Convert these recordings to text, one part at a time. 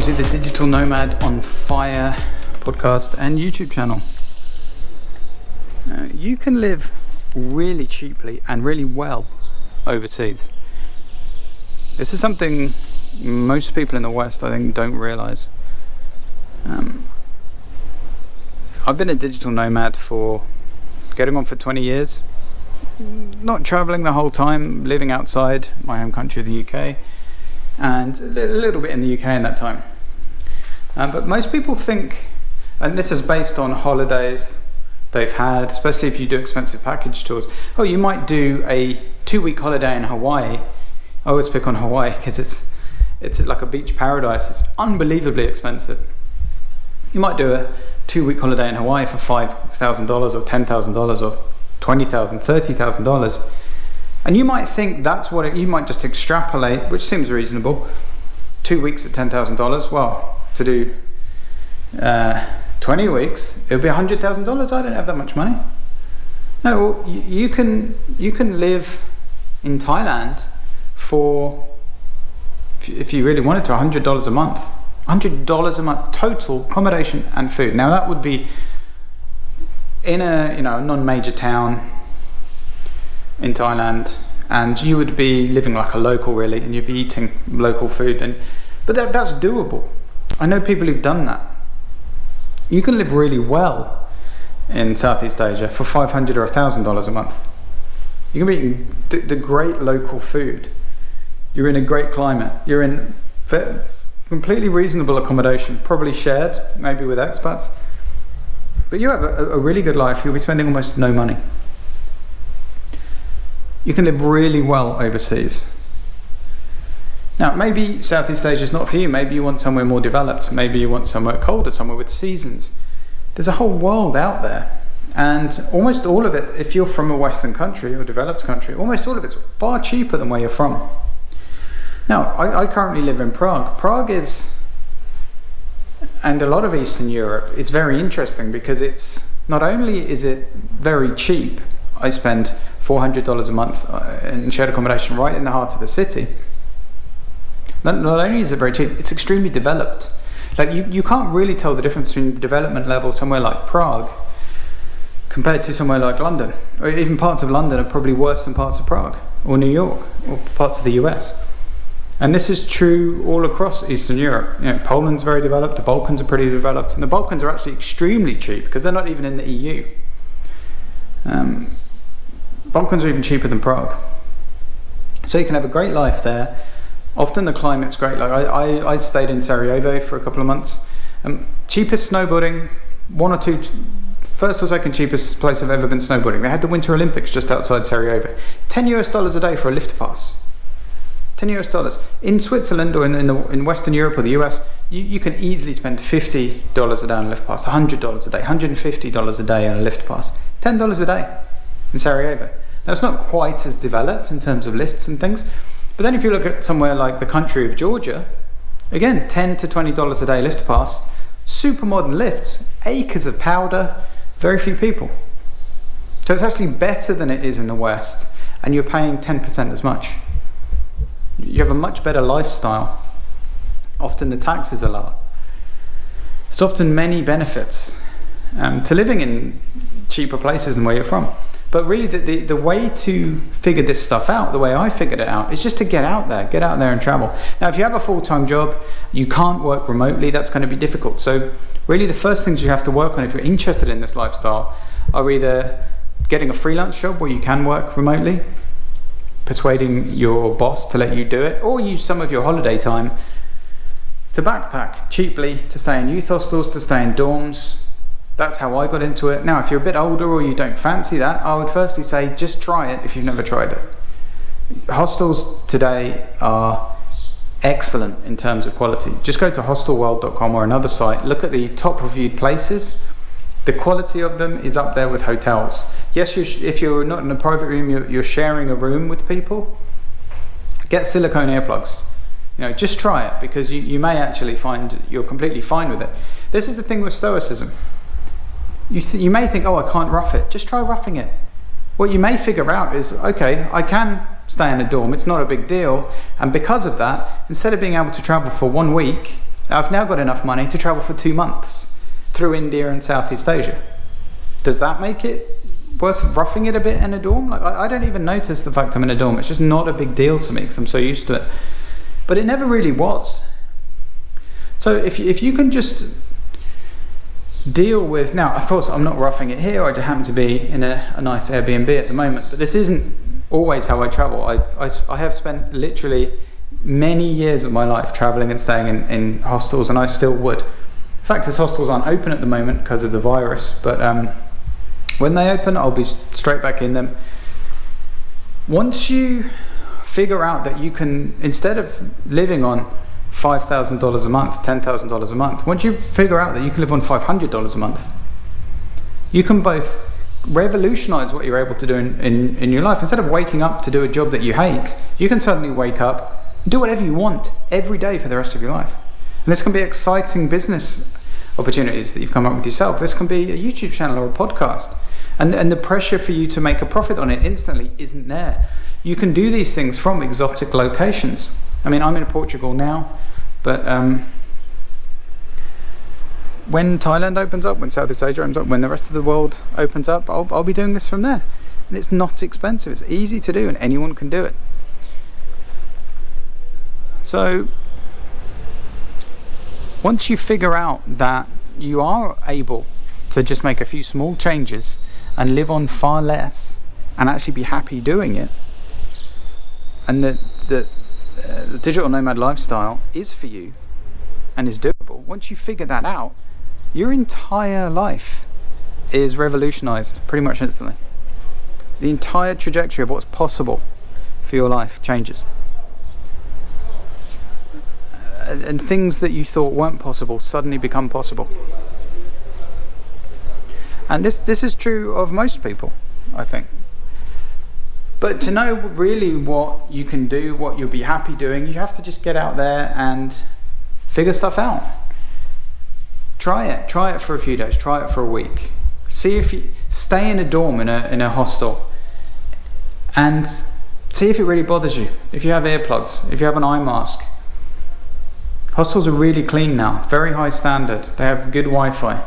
to the Digital Nomad on Fire podcast and YouTube channel. You can live really cheaply and really well overseas. This is something most people in the West, I think, don't realise. I've been a digital nomad for getting on for 20 years. Not travelling the whole time, living outside my home country of the UK, and a little bit in the UK in that time. But most people think, and this is based on holidays they've had, especially if you do expensive package tours, oh, you might do a 2-week holiday in Hawaii. I always pick on Hawaii because it's like a beach paradise. It's unbelievably expensive. You might do a 2-week holiday in Hawaii for $5,000 or $10,000 or $20,000, $30,000. And you might think that's what you might just extrapolate, which seems reasonable. 2 weeks at $10,000. Well, to do 20 weeks, it would be $100,000. I don't have that much money. No, well, you can live in Thailand for, if you really wanted to, $100 a month. $100 a month total accommodation and food. Now that would be in a non-major town in Thailand, and you would be living like a local really, and you'd be eating local food, but that's doable. I know people who've done that. You can live really well in Southeast Asia for $500 or $1,000 a month. You can be eating the great local food. You're in a great climate. You're in completely reasonable accommodation, probably shared, maybe with expats. But you have a really good life. You'll be spending almost no money. You can live really well overseas. Now, maybe Southeast Asia is not for you. Maybe you want somewhere more developed. Maybe you want somewhere colder, somewhere with seasons. There's a whole world out there. And almost all of it, if you're from a Western country or developed country, almost all of it's far cheaper than where you're from. Now, I currently live in Prague. Prague is, and a lot of Eastern Europe, is very interesting because it's, not only is it very cheap, I spend $400 a month in shared accommodation right in the heart of the city. Not only is it very cheap, it's extremely developed. Like you can't really tell the difference between the development level somewhere like Prague compared to somewhere like London, or even parts of London are probably worse than parts of Prague or New York or parts of the US. And this is true all across Eastern Europe. Poland's very developed, the Balkans are pretty developed, and the Balkans are actually extremely cheap because they're not even in the EU. Balkans are even cheaper than Prague. So you can have a great life there. Often the climate's great. Like I stayed in Sarajevo for a couple of months. Cheapest snowboarding, first or second cheapest place I've ever been snowboarding. They had the Winter Olympics just outside Sarajevo. $10 a day for a lift pass. $10. In Switzerland or in Western Europe or the US, you can easily spend $50 a day on a lift pass, $100 a day, $150 a day on a lift pass, $10 a day in Sarajevo. Now it's not quite as developed in terms of lifts and things, but then if you look at somewhere like the country of Georgia, again, $10 to $20 a day lift pass, super modern lifts, acres of powder, very few people. So it's actually better than it is in the West, and you're paying 10% as much. You have a much better lifestyle. Often the taxes are lower. There's often many benefits to living in cheaper places than where you're from. But really the way to figure this stuff out, the way I figured it out, is just to get out there and travel. Now, if you have a full-time job, you can't work remotely, that's going to be difficult. So really the first things you have to work on if you're interested in this lifestyle are either getting a freelance job where you can work remotely, persuading your boss to let you do it, or use some of your holiday time to backpack cheaply, to stay in youth hostels, to stay in dorms. That's how I got into it. Now, if you're a bit older or you don't fancy that, I would firstly say just try it if you've never tried it. Hostels today are excellent in terms of quality. Just go to hostelworld.com or another site, look at the top reviewed places. The quality of them is up there with hotels. Yes, if you're not in a private room, you're sharing a room with people, get silicone earplugs. Just try it, because you may actually find you're completely fine with it. This is the thing with stoicism. You may think, oh, I can't rough it. Just try roughing it. What you may figure out is, okay, I can stay in a dorm, it's not a big deal, and because of that, instead of being able to travel for 1 week I've now got enough money to travel for 2 months through India and Southeast Asia. Does that make it worth roughing it a bit in a dorm? Like, I don't even notice the fact I'm in a dorm. It's just not a big deal to me because I'm so used to it. But it never really was. So if you can just deal with, now of course I'm not roughing it here, I just happen to be in a nice Airbnb at the moment, but this isn't always how I travel. I have spent literally many years of my life traveling and staying in hostels, and I still would. In fact, these hostels aren't open at the moment because of the virus, but when they open, I'll be straight back in them. Once you figure out that you can, instead of living on $5,000 a month, $10,000 a month, once you figure out that you can live on $500 a month, you can both revolutionize what you're able to do in your life. Instead of waking up to do a job that you hate, you can suddenly wake up and do whatever you want every day for the rest of your life. And this can be exciting business opportunities that you've come up with yourself. This can be a YouTube channel or a podcast. And the pressure for you to make a profit on it instantly isn't there. You can do these things from exotic locations. I mean, I'm in Portugal now, but when Thailand opens up, when Southeast Asia opens up, when the rest of the world opens up, I'll be doing this from there. And it's not expensive. It's easy to do, and anyone can do it. So once you figure out that you are able to just make a few small changes and live on far less and actually be happy doing it, and that the digital nomad lifestyle is for you and is doable, once you figure that out, your entire life is revolutionized pretty much instantly. The entire trajectory of what's possible for your life changes. And things that you thought weren't possible suddenly become possible. And this is true of most people, I think. But to know really what you can do, what you'll be happy doing, you have to just get out there and figure stuff out. Try it for a few days, try it for a week. See if you stay in a dorm in a hostel and see if it really bothers you. If you have earplugs, if you have an eye mask. Hostels are really clean now, very high standard. They have good Wi-Fi.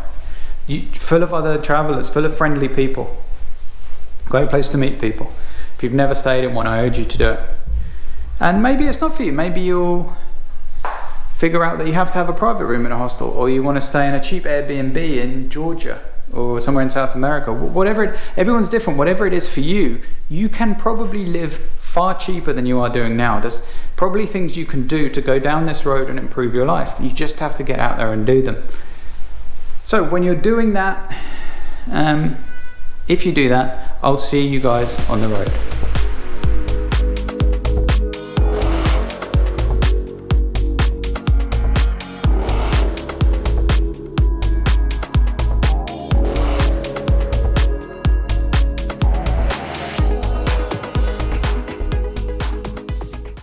Full of other travelers, full of friendly people. Great place to meet people. If you've never stayed in one, I urge you to do it. And maybe it's not for you. Maybe you'll figure out that you have to have a private room in a hostel, or you want to stay in a cheap Airbnb in Georgia or somewhere in South America. Whatever, everyone's different. Whatever it is for you, you can probably live far cheaper than you are doing now. There's probably things you can do to go down this road and improve your life. You just have to get out there and do them. So when you're doing that, if you do that, I'll see you guys on the road.